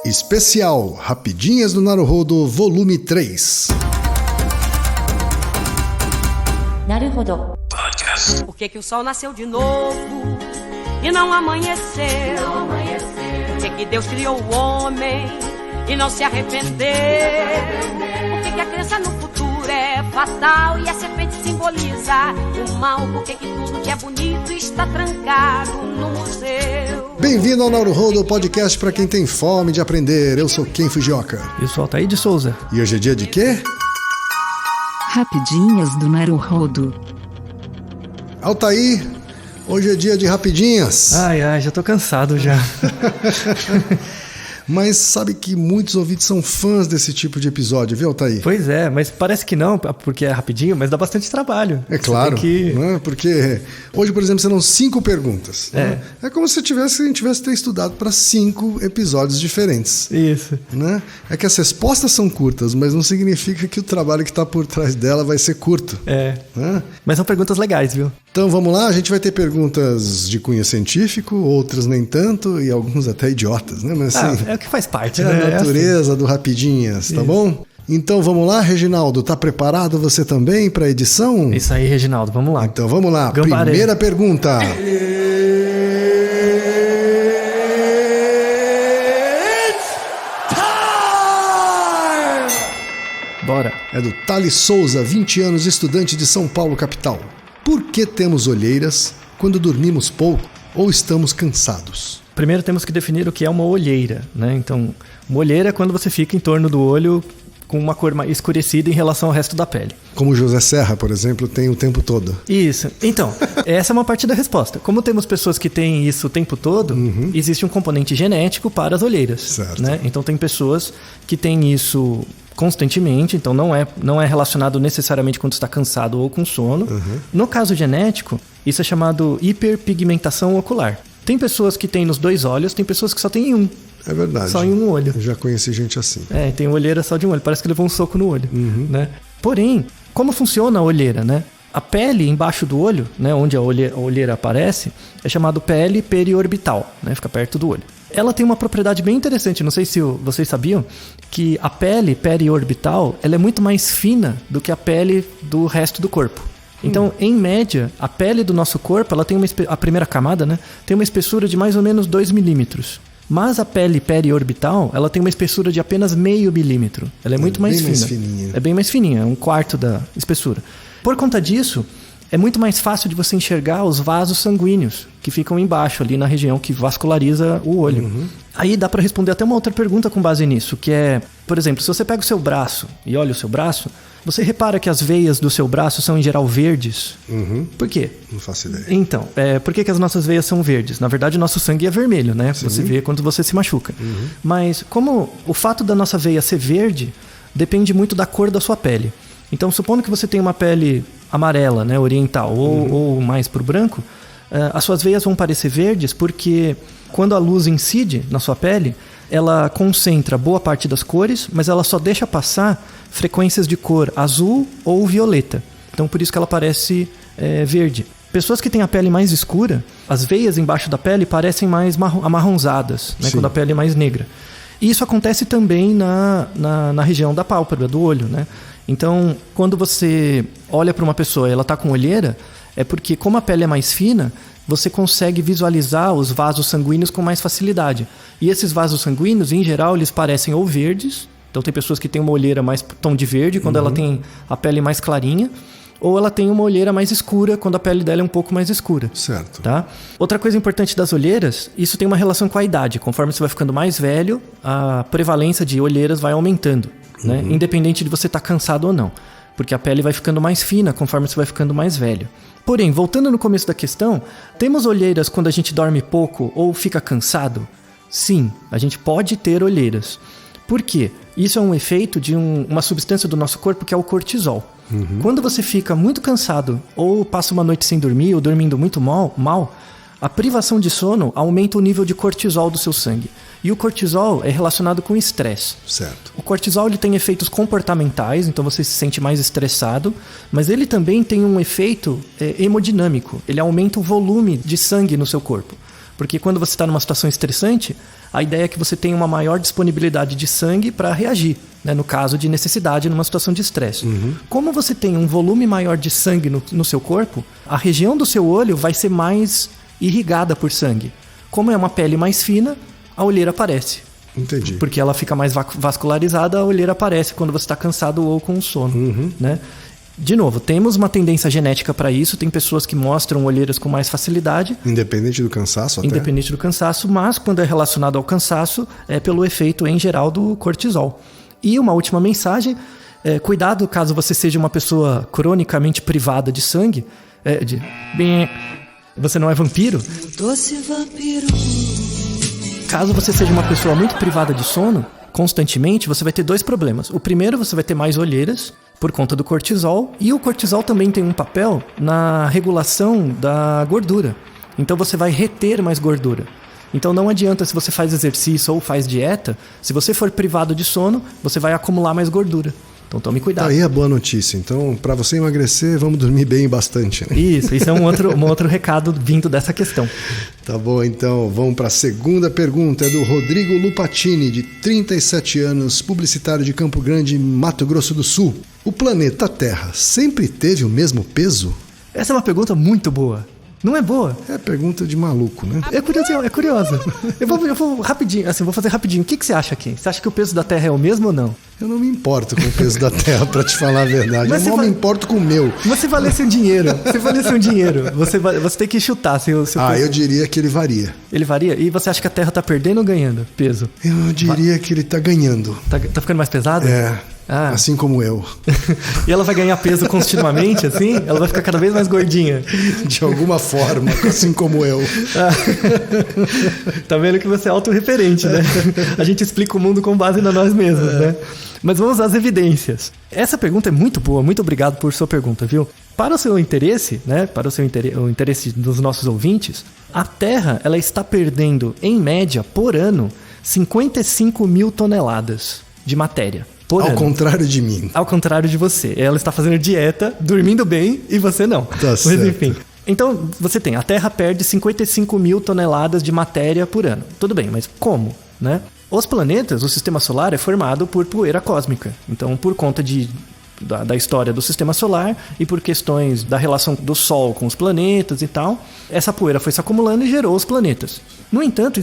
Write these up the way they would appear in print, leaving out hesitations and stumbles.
Especial Rapidinhas do Naruhodo, volume 3. Naruhodo. Por que o sol nasceu de novo e não amanheceu? Por que Deus criou o homem e não se arrependeu? Por que a crença no futuro é fatal e a serpente simboliza o mal? Por que tudo que é bonito está trancado no museu? Bem-vindo ao Naruhodo, podcast para quem tem fome de aprender. Eu sou Ken Fujioka. Eu sou Altair de Souza. E hoje é dia de quê? Rapidinhas do Naruhodo. Altair, hoje é dia de rapidinhas. Ai, já tô cansado já. Mas sabe que muitos ouvintes são fãs desse tipo de episódio, viu, Altair? Pois é, mas parece que não, porque é rapidinho, mas dá bastante trabalho. É claro, né? Porque hoje, por exemplo, serão 5 perguntas. Né? É como se a gente tivesse ter estudado para 5 episódios diferentes. Isso. Né? É que as respostas são curtas, mas não significa que o trabalho que está por trás dela vai ser curto. Né? Mas são perguntas legais, viu? Então vamos lá, a gente vai ter perguntas de cunho científico, outras nem tanto, e alguns até idiotas, né? Mas assim, é o que faz parte, é né? a natureza do Rapidinhas, tá bom? Então vamos lá, Reginaldo, tá preparado você também para a edição? Isso aí, Reginaldo, vamos lá. Então vamos lá, Gambaré. Primeira pergunta. Bora. É do Thales Souza, 20 anos, estudante de São Paulo, capital. Por que temos olheiras quando dormimos pouco ou estamos cansados? Primeiro temos que definir o que é uma olheira, né? Então, uma olheira é quando você fica em torno do olho com uma cor mais escurecida em relação ao resto da pele. Como o José Serra, por exemplo, tem o tempo todo. Isso. Então, essa é uma parte da resposta. Como temos pessoas que têm isso o tempo todo, existe um componente genético para as olheiras. Certo. Né? Então, tem pessoas que têm isso constantemente, então não é relacionado necessariamente quando está cansado ou com sono. No caso genético, isso é chamado hiperpigmentação ocular. Tem pessoas que têm nos 2 olhos, tem pessoas que só têm em um. É verdade. Só em um olho. Eu já conheci gente assim. Tem olheira só de um olho, parece que levou um soco no olho. Né? Porém, como funciona a olheira, né? A pele embaixo do olho, né, onde a olheira aparece, é chamado pele periorbital, né, fica perto do olho. Ela tem uma propriedade bem interessante, não sei se vocês sabiam, que a pele periorbital ela é muito mais fina do que a pele do resto do corpo. Então, em média, a pele do nosso corpo, ela tem a primeira camada, né, tem uma espessura de mais ou menos 2 milímetros. Mas a pele periorbital, ela tem uma espessura de apenas meio milímetro. Ela é muito mais fina. Mais fininha. É bem mais fininha, 1/4 da espessura. Por conta disso, é muito mais fácil de você enxergar os vasos sanguíneos que ficam embaixo, ali na região que vasculariza o olho. Aí dá para responder até uma outra pergunta com base nisso, que é, por exemplo, se você pega o seu braço e olha o seu braço, você repara que as veias do seu braço são em geral verdes. Por quê? Não faço ideia. Então, por que as nossas veias são verdes? Na verdade, o nosso sangue é vermelho, né? Sim. Você vê quando você se machuca. Mas como o fato da nossa veia ser verde depende muito da cor da sua pele. Então, supondo que você tem uma pele amarela, né, oriental, ou mais para o branco, as suas veias vão parecer verdes porque quando a luz incide na sua pele, ela concentra boa parte das cores, mas ela só deixa passar frequências de cor azul ou violeta. Então, por isso que ela parece verde. Pessoas que têm a pele mais escura, as veias embaixo da pele parecem mais amarronzadas, né, quando a pele é mais negra. E isso acontece também na região da pálpebra, do olho, né? Então, quando você olha para uma pessoa e ela está com olheira, é porque como a pele é mais fina, você consegue visualizar os vasos sanguíneos com mais facilidade. E esses vasos sanguíneos, em geral, eles parecem ou verdes. Então, tem pessoas que têm uma olheira mais tom de verde, quando ela tem a pele mais clarinha. Ou ela tem uma olheira mais escura, quando a pele dela é um pouco mais escura. Certo. Tá? Outra coisa importante das olheiras, isso tem uma relação com a idade. Conforme você vai ficando mais velho, a prevalência de olheiras vai aumentando. Né? Independente de você estar cansado ou não. Porque a pele vai ficando mais fina conforme você vai ficando mais velho. Porém, voltando no começo da questão, temos olheiras quando a gente dorme pouco ou fica cansado? Sim, a gente pode ter olheiras. Por quê? Isso é um efeito de uma substância do nosso corpo que é o cortisol. Quando você fica muito cansado ou passa uma noite sem dormir ou dormindo muito mal, a privação de sono aumenta o nível de cortisol do seu sangue. E o cortisol é relacionado com estresse. Certo. O cortisol ele tem efeitos comportamentais, então você se sente mais estressado, mas ele também tem um efeito hemodinâmico. Ele aumenta o volume de sangue no seu corpo. Porque quando você está numa situação estressante, a ideia é que você tenha uma maior disponibilidade de sangue para reagir, né, no caso de necessidade, numa situação de estresse. Como você tem um volume maior de sangue no seu corpo, a região do seu olho vai ser mais irrigada por sangue. Como é uma pele mais fina, a olheira aparece. Entendi. Porque ela fica mais vascularizada, a olheira aparece quando você está cansado ou com sono. Né? De novo, temos uma tendência genética para isso. Tem pessoas que mostram olheiras com mais facilidade. Independente do cansaço até? Independente do cansaço, mas quando é relacionado ao cansaço, é pelo efeito em geral do cortisol. E uma última mensagem, cuidado caso você seja uma pessoa cronicamente privada de sangue. Você não é vampiro? Doce vampiro. Caso você seja uma pessoa muito privada de sono, constantemente, você vai ter 2 problemas. O primeiro, você vai ter mais olheiras por conta do cortisol. E o cortisol também tem um papel na regulação da gordura. Então você vai reter mais gordura. Então não adianta se você faz exercício ou faz dieta, se você for privado de sono, você vai acumular mais gordura. Então tome cuidado. Aí a boa notícia. Então, para você emagrecer, vamos dormir bem bastante. Né? Isso é um outro recado vindo dessa questão. Tá bom, então vamos para a segunda pergunta. É do Rodrigo Lupatini, de 37 anos, publicitário de Campo Grande, Mato Grosso do Sul. O planeta Terra sempre teve o mesmo peso? Essa é uma pergunta muito boa. Não é boa? É pergunta de maluco, né? É curiosa. Eu vou rapidinho, assim, vou fazer rapidinho. O que você acha aqui? Você acha que o peso da Terra é o mesmo ou não? Eu não me importo com o peso da Terra, pra te falar a verdade. Eu não me importo com o meu. Você valer seu dinheiro. Você tem que chutar seu peso. Eu diria que ele varia. Ele varia? E você acha que a Terra tá perdendo ou ganhando peso? Eu diria que ele tá ganhando. Tá ficando mais pesado? Assim como eu. E ela vai ganhar peso continuamente, assim? Ela vai ficar cada vez mais gordinha? De alguma forma, assim como eu. Tá vendo que você é autorreferente, né? A gente explica o mundo com base na nós mesmos, né? Mas vamos às evidências. Essa pergunta é muito boa, muito obrigado por sua pergunta, viu? Para o seu interesse, né? Para o interesse dos nossos ouvintes, a Terra ela está perdendo, em média, por ano, 55 mil toneladas de matéria. Ao contrário de mim. Ao contrário de você. Ela está fazendo dieta, dormindo bem, e você não. Tá certo. Mas enfim. Então, você tem, a Terra perde 55 mil toneladas de matéria por ano. Tudo bem, mas como, né? Os planetas, o sistema solar é formado por poeira cósmica. Então, por conta da história do sistema solar e por questões da relação do Sol com os planetas e tal, essa poeira foi se acumulando e gerou os planetas. No entanto,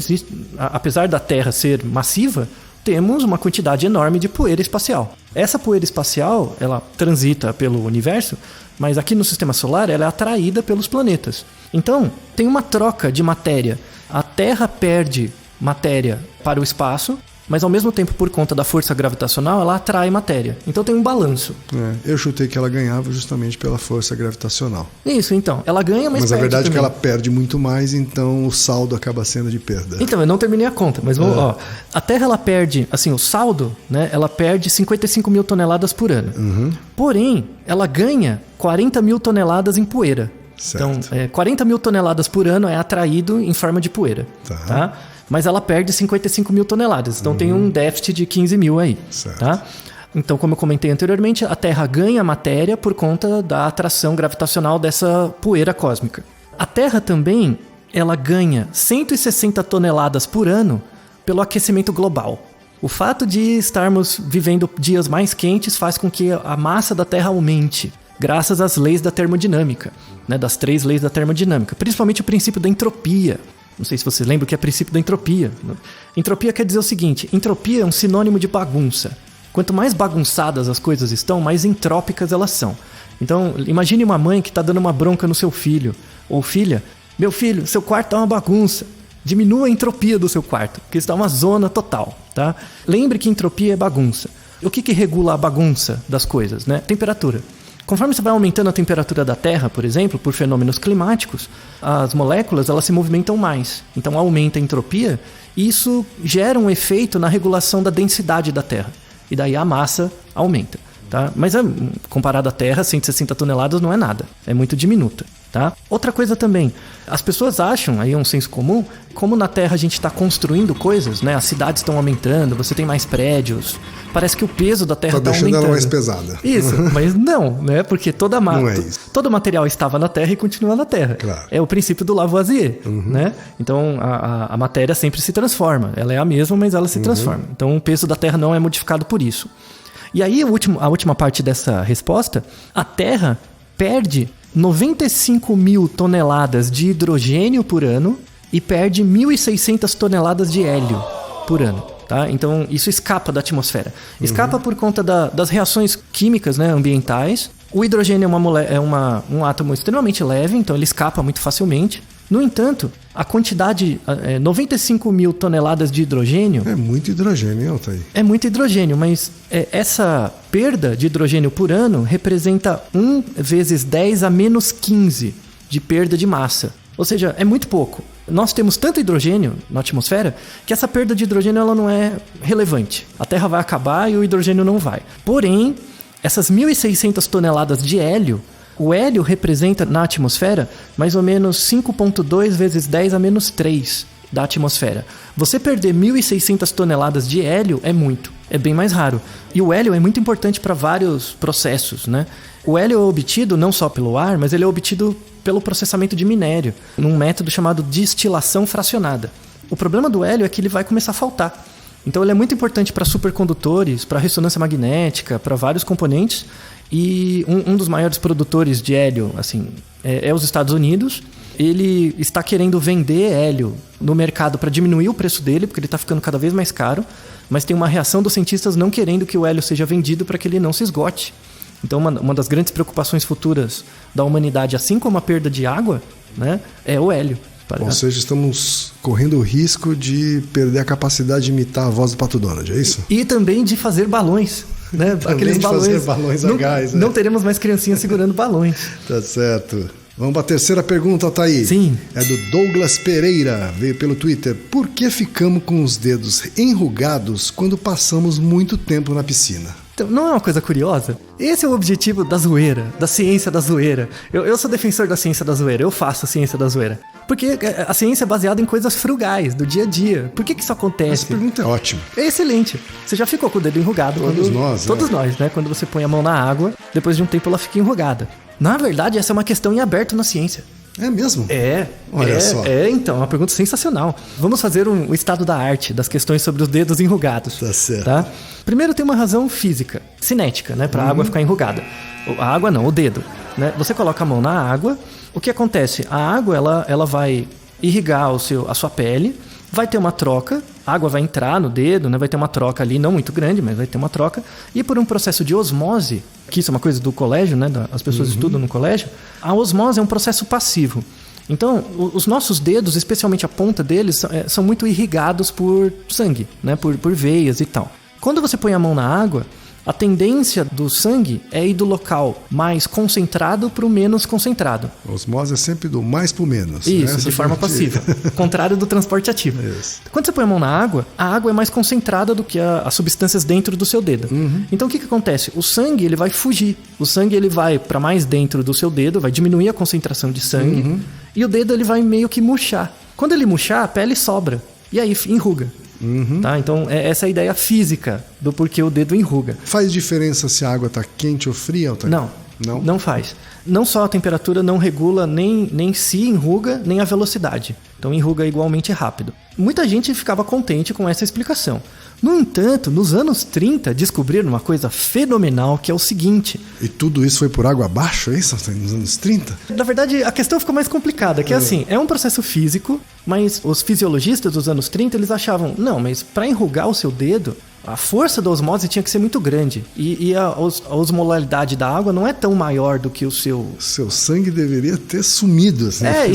apesar da Terra ser massiva, temos uma quantidade enorme de poeira espacial. Essa poeira espacial, ela transita pelo universo, mas aqui no sistema solar ela é atraída pelos planetas. Então, tem uma troca de matéria. A Terra perde matéria para o espaço, mas ao mesmo tempo, por conta da força gravitacional, ela atrai matéria. Então tem um balanço. Eu chutei que ela ganhava justamente pela força gravitacional. Isso, então. Ela ganha, mas a verdade também. É que ela perde muito mais, então o saldo acaba sendo de perda. Então, eu não terminei a conta, mas vamos, a Terra ela perde, assim, o saldo, né? Ela perde 55 mil toneladas por ano. Porém, ela ganha 40 mil toneladas em poeira. Certo. Então, 40 mil toneladas por ano é atraído em forma de poeira. Tá? Mas ela perde 55 mil toneladas. Então tem um déficit de 15 mil aí. Certo. Tá? Então, como eu comentei anteriormente, a Terra ganha matéria por conta da atração gravitacional dessa poeira cósmica. A Terra também ela ganha 160 toneladas por ano pelo aquecimento global. O fato de estarmos vivendo dias mais quentes faz com que a massa da Terra aumente, graças às leis da termodinâmica, né, das 3 leis da termodinâmica, principalmente o princípio da entropia. Não sei se você lembra o que é o princípio da entropia. Entropia quer dizer o seguinte: entropia é um sinônimo de bagunça. Quanto mais bagunçadas as coisas estão, mais entrópicas elas são. Então, imagine uma mãe que está dando uma bronca no seu filho ou filha. Meu filho, seu quarto está uma bagunça. Diminua a entropia do seu quarto, porque está uma zona total. Tá? Lembre que entropia é bagunça. O que regula a bagunça das coisas? Né? Temperatura. Conforme você vai aumentando a temperatura da Terra, por exemplo, por fenômenos climáticos, as moléculas elas se movimentam mais. Então aumenta a entropia e isso gera um efeito na regulação da densidade da Terra. E daí a massa aumenta. Tá? Mas comparado à Terra, 160 toneladas não é nada. É muito diminuta. Tá? Outra coisa também, as pessoas acham, aí é um senso comum, como na Terra a gente está construindo coisas, né? As cidades estão aumentando, você tem mais prédios, parece que o peso da Terra Tá está deixando aumentando. ela mais pesada. Isso, mas não, né? Porque Não é isso. todo o material estava na Terra e continua na Terra. Claro. É o princípio do Lavoisier, né? Então, a matéria sempre se transforma. Ela é a mesma, mas ela se transforma. Então, o peso da Terra não é modificado por isso. E aí, a última parte dessa resposta, a Terra perde 95 mil toneladas de hidrogênio por ano e perde 1.600 toneladas de hélio por ano. Tá? Então, isso escapa da atmosfera. Escapa por conta das reações químicas, né, ambientais. O hidrogênio é um átomo extremamente leve, então ele escapa muito facilmente. No entanto, a quantidade, 95 mil toneladas de hidrogênio... É muito hidrogênio, hein, Altair? É muito hidrogênio, mas essa perda de hidrogênio por ano representa 1 vezes 10 a menos 15 de perda de massa. Ou seja, é muito pouco. Nós temos tanto hidrogênio na atmosfera que essa perda de hidrogênio ela não é relevante. A Terra vai acabar e o hidrogênio não vai. Porém, essas 1.600 toneladas de hélio, o hélio representa na atmosfera mais ou menos 5,2 vezes 10 a menos 3 da atmosfera. Você perder 1.600 toneladas de hélio é muito, é bem mais raro. E o hélio é muito importante para vários processos, né? O hélio é obtido não só pelo ar, mas ele é obtido pelo processamento de minério, num método chamado destilação fracionada. O problema do hélio é que ele vai começar a faltar. Então ele é muito importante para supercondutores, para ressonância magnética, para vários componentes. E um dos maiores produtores de hélio assim, é os Estados Unidos. Ele está querendo vender hélio no mercado para diminuir o preço dele, porque ele está ficando cada vez mais caro. Mas tem uma reação dos cientistas não querendo que o hélio seja vendido para que ele não se esgote. Então uma das grandes preocupações futuras da humanidade, assim como a perda de água, né, é o hélio. Ou seja, estamos correndo o risco de perder a capacidade de imitar a voz do Pato Donald, é isso? E também de fazer balões. Né? Aqueles balões, fazer balões a gás. Não teremos mais criancinhas segurando balões. Tá certo. Vamos para a terceira pergunta, Altair. Sim. É do Douglas Pereira, veio pelo Twitter. Por que ficamos com os dedos enrugados quando passamos muito tempo na piscina? Então, não é uma coisa curiosa? Esse é o objetivo da zoeira, da ciência da zoeira. Eu sou defensor da ciência da zoeira, eu faço a ciência da zoeira. Porque a ciência é baseada em coisas frugais, do dia a dia. Por que isso acontece? Essa pergunta é ótima. É excelente. Você já ficou com o dedo enrugado? Todos nós, né? Quando você põe a mão na água, depois de um tempo ela fica enrugada. Na verdade, essa é uma questão em aberto na ciência. É mesmo? Olha só. Então, é uma pergunta sensacional. Vamos fazer um estado da arte das questões sobre os dedos enrugados. Tá certo. Tá? Primeiro tem uma razão física, cinética, né? Para a água ficar enrugada. A água não, o dedo. Né? Você coloca a mão na água, o que acontece? A água ela vai irrigar a sua pele, vai ter uma troca, a água vai entrar no dedo, né? Vai ter uma troca ali, não muito grande, mas vai ter uma troca. E por um processo de osmose, que isso é uma coisa do colégio, né? As pessoas estudam no colégio, a osmose é um processo passivo. Então, os nossos dedos, especialmente a ponta deles, são muito irrigados por sangue, né? Por veias e tal. Quando você põe a mão na água, a tendência do sangue é ir do local mais concentrado para o menos concentrado. A osmose é sempre do mais para o menos. Isso, de forma passiva. Contrário do transporte ativo. Isso. Quando você põe a mão na água, a água é mais concentrada do que as substâncias dentro do seu dedo. Então o que acontece? O sangue ele vai fugir. O sangue ele vai para mais dentro do seu dedo, vai diminuir a concentração de sangue. E o dedo ele vai meio que murchar. Quando ele murchar, a pele sobra. E aí enruga. Tá? Então, essa é a ideia física do porquê o dedo enruga. Faz diferença se a água está quente ou fria, Altair? Não faz. Não só a temperatura não regula nem se enruga, nem a velocidade. Então, enruga igualmente rápido. Muita gente ficava contente com essa explicação. No entanto, nos anos 30, descobriram uma coisa fenomenal, que é o seguinte... E tudo isso foi por água abaixo, é isso? Nos anos 30? Na verdade, a questão ficou mais complicada, que é assim, é um processo físico, mas os fisiologistas dos anos 30, eles achavam, não, mas para enrugar o seu dedo, a força da osmose tinha que ser muito grande. E a osmolaridade da água não é tão maior do que o seu... Seu sangue deveria ter sumido. Assim, aí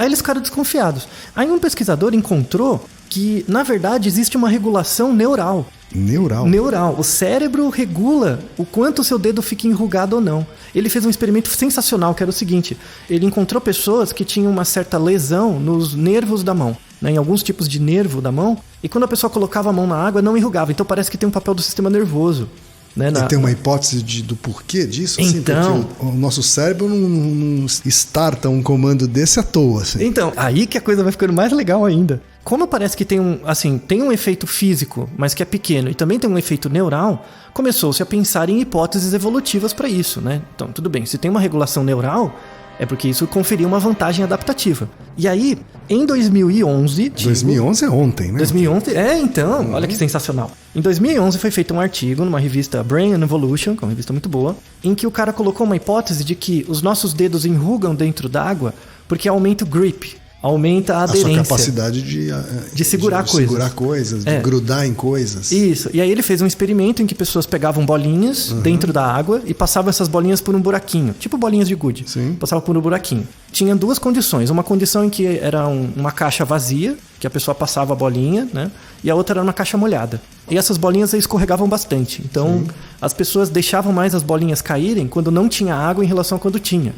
eles ficaram desconfiados. Aí um pesquisador encontrou que, na verdade, existe uma regulação neural. Neural. O cérebro regula o quanto o seu dedo fica enrugado ou não. Ele fez um experimento sensacional, que era o seguinte. Ele encontrou pessoas que tinham uma certa lesão nos nervos da mão, né, em alguns tipos de nervo da mão. E quando a pessoa colocava a mão na água, não enrugava. Então parece que tem um papel do sistema nervoso. Né, E tem uma hipótese do porquê disso? Assim, então, porque o nosso cérebro não starta um comando desse à toa. Assim. Então, aí que a coisa vai ficando mais legal ainda. Como parece que tem um efeito físico, mas que é pequeno, e também tem um efeito neural, começou-se a pensar em hipóteses evolutivas para isso, né? Então, tudo bem, se tem uma regulação neural, é porque isso conferia uma vantagem adaptativa. E aí, em 2011... 2011 é ontem, né? 2011, então, olha que sensacional. Em 2011 foi feito um artigo numa revista Brain and Evolution, que é uma revista muito boa, em que o cara colocou uma hipótese de que os nossos dedos enrugam dentro d'água porque aumenta o grip, aumenta a aderência. A sua capacidade de segurar coisas, de grudar em coisas. Isso. E aí ele fez um experimento em que pessoas pegavam bolinhas dentro da água e passavam essas bolinhas por um buraquinho, tipo bolinhas de gude. Sim. Passavam por um buraquinho. Tinha duas condições. Uma condição em que era uma caixa vazia, que a pessoa passava a bolinha, né? E a outra era uma caixa molhada. E essas bolinhas escorregavam bastante. Então, as pessoas deixavam mais as bolinhas caírem quando não tinha água em relação a quando tinha.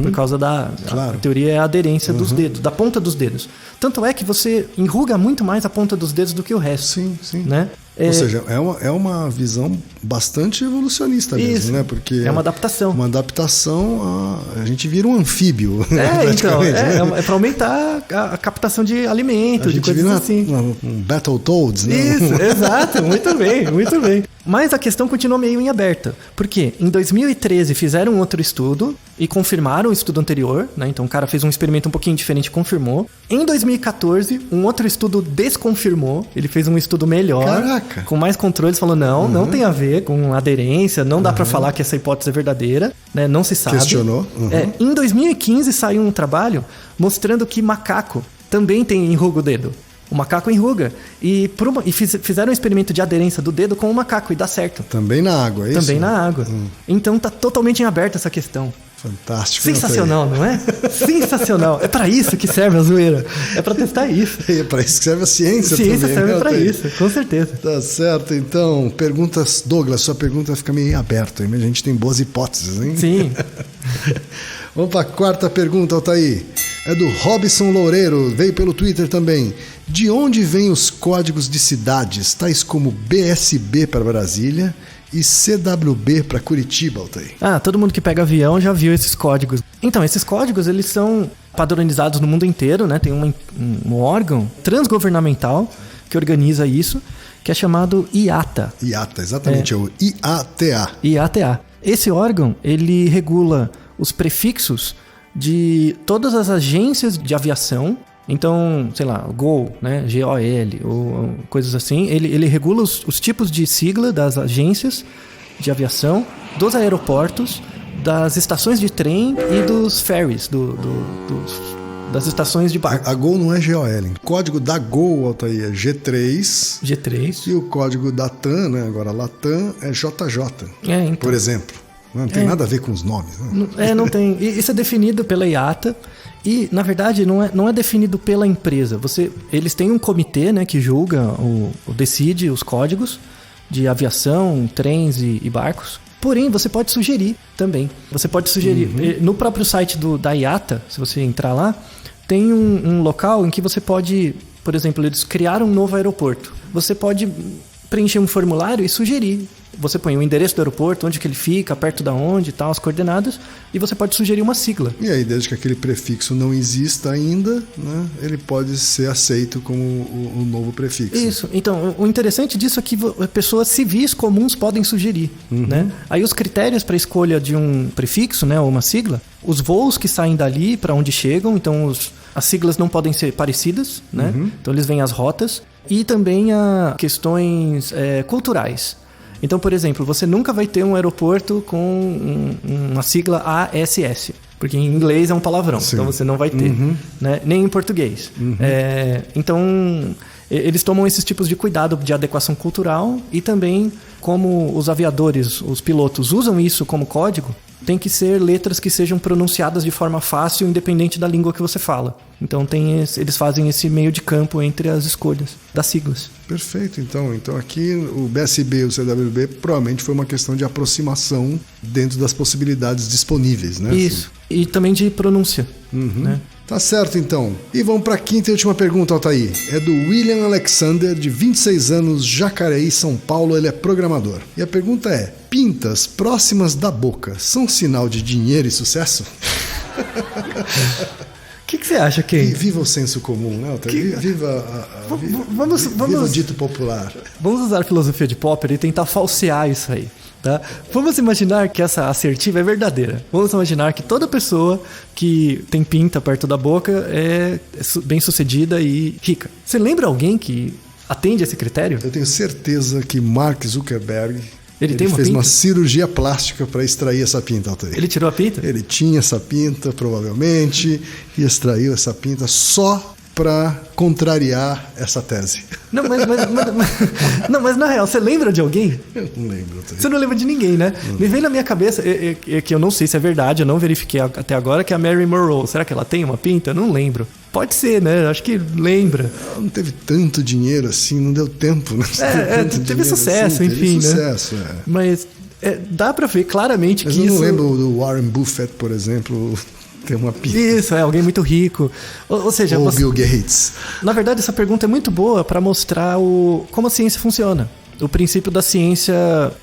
Por causa a teoria é a aderência dos dedos, da ponta dos dedos. Tanto é que você enruga muito mais a ponta dos dedos do que o resto. Sim, sim. Né? Ou seja, é uma visão bastante evolucionista mesmo, isso, né? Porque é uma adaptação. Uma adaptação a gente vira um anfíbio. Então, é para aumentar a captação de alimentos, de coisas assim. Um Battletoads, né? Isso, exato, muito bem, muito bem. Mas a questão continua meio em aberta. Por quê? Em 2013 fizeram outro estudo e confirmaram o estudo anterior, né? Então o cara fez um experimento um pouquinho diferente e confirmou. Em 2014, um outro estudo desconfirmou. Ele fez um estudo melhor. Caraca. Com mais controles, falou não tem a ver com aderência, não dá pra falar que essa hipótese é verdadeira, né? Não se sabe. Questionou. Em 2015 saiu um trabalho mostrando que macaco também tem enruga o dedo. O macaco enruga. E fizeram um experimento de aderência do dedo com o macaco e dá certo. Também na água, é isso? Também na água. Então tá totalmente em aberto essa questão. Fantástico. Sensacional, não é? Sensacional. É para isso que serve a zoeira. É para testar isso. É para isso que serve a ciência também. Ciência serve para isso, com certeza. Tá certo. Então, perguntas... Douglas, sua pergunta fica meio aberta. A gente tem boas hipóteses, hein? Sim. Vamos para a quarta pergunta, Altair. É do Robson Loureiro, veio pelo Twitter também. De onde vêm os códigos de cidades, tais como BSB para Brasília e CWB para Curitiba, Altair? Todo mundo que pega avião já viu esses códigos. Então, esses códigos, eles são padronizados no mundo inteiro, né? Tem um órgão transgovernamental que organiza isso, que é chamado IATA. IATA, exatamente, é o IATA. IATA. Esse órgão, ele regula os prefixos de todas as agências de aviação. Então, sei lá, GOL, né? GOL, ou coisas assim. Ele regula os tipos de sigla das agências de aviação, dos aeroportos, das estações de trem e dos ferries, das estações de barco. A GOL não é GOL. O código da GOL, Altair, é G3. G3. E o código da TAM, né? Agora Latam, é JJ. Então. Por exemplo. Não tem nada a ver com os nomes. Né? Não tem. Isso é definido pela IATA. E, na verdade, não é definido pela empresa. Eles têm um comitê, né, que julga decide os códigos de aviação, trens e barcos. Porém, você pode sugerir também. Você pode sugerir. No próprio site da IATA, se você entrar lá, tem um local em que você pode... Por exemplo, eles criaram um novo aeroporto. Você pode preencher um formulário e sugerir. Você põe o endereço do aeroporto, onde que ele fica, perto da onde e tal, as coordenadas, e você pode sugerir uma sigla. E aí, desde que aquele prefixo não exista ainda, né, ele pode ser aceito como o novo prefixo. Isso. Então, o interessante disso é que pessoas civis comuns podem sugerir. Né? Aí os critérios para a escolha de um prefixo, né, ou uma sigla, os voos que saem dali para onde chegam, então as siglas não podem ser parecidas, né? Então eles veem as rotas, e também a questões culturais. Então, por exemplo, você nunca vai ter um aeroporto com uma sigla ASS, porque em inglês é um palavrão, então você não vai ter, né? Nem em português. Então, eles tomam esses tipos de cuidado de adequação cultural e também, como os aviadores, os pilotos usam isso como código, tem que ser letras que sejam pronunciadas de forma fácil, independente da língua que você fala. Então eles fazem esse meio de campo entre as escolhas das siglas. Perfeito. Então aqui o BSB e o CWB provavelmente foi uma questão de aproximação dentro das possibilidades disponíveis, né? Isso. E também de pronúncia. Né? Tá certo, então. E vamos para a quinta e última pergunta, Altair. É do William Alexander, de 26 anos, Jacareí, São Paulo. Ele é programador. E a pergunta é: pintas próximas da boca são sinal de dinheiro e sucesso? O que você acha, Ken? Viva o senso comum, né, Altair? Viva o dito popular. Vamos usar a filosofia de Popper e tentar falsear isso aí. Tá? Vamos imaginar que essa assertiva é verdadeira. Vamos imaginar que toda pessoa que tem pinta perto da boca é bem sucedida e rica. Você lembra alguém que atende a esse critério? Eu tenho certeza que Mark Zuckerberg ele fez uma cirurgia plástica para extrair essa pinta, Altair. Ele tirou a pinta? Ele tinha essa pinta, provavelmente, e extraiu essa pinta só para contrariar essa tese. Não, mas na real, você lembra de alguém? Eu não lembro. Você não lembra de ninguém, né? Me vem na minha cabeça, que eu não sei se é verdade, eu não verifiquei até agora, que é a Mary Monroe. Será que ela tem uma pinta? Eu não lembro. Pode ser, né? Acho que lembra. Ela não teve tanto dinheiro assim, não deu tempo. Né? Teve sucesso, assim, enfim, teve né? Sucesso, é. Mas dá pra ver claramente mas que eu isso... não lembro do Warren Buffett, por exemplo... Tem uma pinta. Isso, alguém muito rico. Ou seja, ou Bill Gates. Na verdade, essa pergunta é muito boa para mostrar como a ciência funciona. O princípio da ciência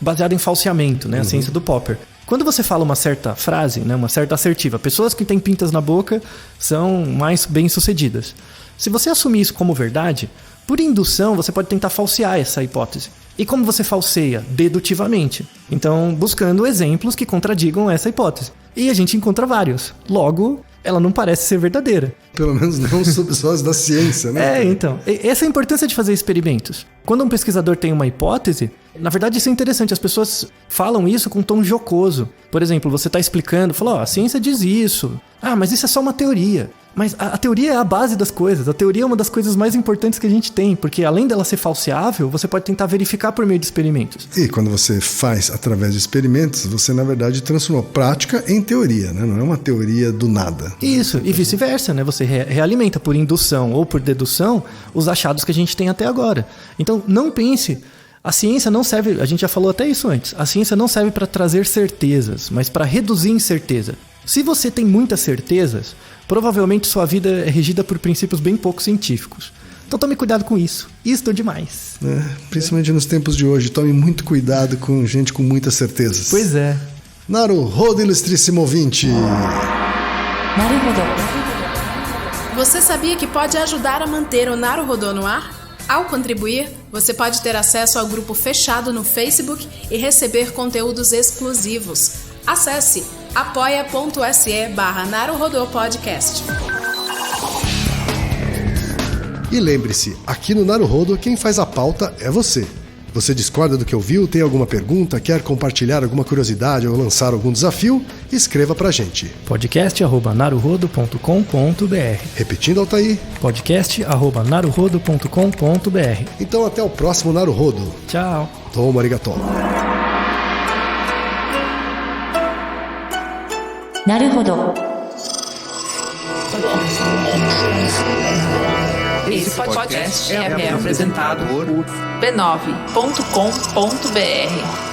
baseada em falseamento, né? A ciência do Popper. Quando você fala uma certa frase, né? Uma certa assertiva, pessoas que têm pintas na boca são mais bem-sucedidas. Se você assumir isso como verdade, por indução você pode tentar falsear essa hipótese. E como você falseia? Dedutivamente. Então, buscando exemplos que contradigam essa hipótese. E a gente encontra vários. Logo, ela não parece ser verdadeira. Pelo menos não sob os olhos da ciência, né? Então. Essa é a importância de fazer experimentos. Quando um pesquisador tem uma hipótese, na verdade isso é interessante. As pessoas falam isso com um tom jocoso. Por exemplo, você está explicando, fala, a ciência diz isso. Ah, mas isso é só uma teoria. Mas a teoria é a base das coisas. A teoria é uma das coisas mais importantes que a gente tem, porque além dela ser falseável, você pode tentar verificar por meio de experimentos. E quando você faz através de experimentos, você na verdade transformou prática em teoria, né? Não é uma teoria do nada. Isso, e vice-versa, né? Você realimenta por indução ou por dedução os achados que a gente tem até agora. Então, não pense... A ciência não serve, a gente já falou até isso antes, a ciência não serve para trazer certezas, mas para reduzir incerteza. Se você tem muitas certezas, provavelmente sua vida é regida por princípios bem pouco científicos. Então tome cuidado com isso. Isto demais. Principalmente nos tempos de hoje, tome muito cuidado com gente com muitas certezas. Pois é. Naruhodo, ilustríssimo ouvinte. Naruhodo. Você sabia que pode ajudar a manter o Naruhodo no ar? Ao contribuir, você pode ter acesso ao grupo fechado no Facebook e receber conteúdos exclusivos. Acesse apoia.se/Naruhodo Podcast. E lembre-se, aqui no Naruhodo quem faz a pauta é você. Você discorda do que ouviu, tem alguma pergunta, quer compartilhar alguma curiosidade ou lançar algum desafio? Escreva pra gente. podcast@naruhodo.com.br. Repetindo, Altair. podcast@naruhodo.com.br. Então até o próximo Naruhodo. Tchau. Domo arigatou. Naruhodo. Esse podcast é apresentado por b9.com.br.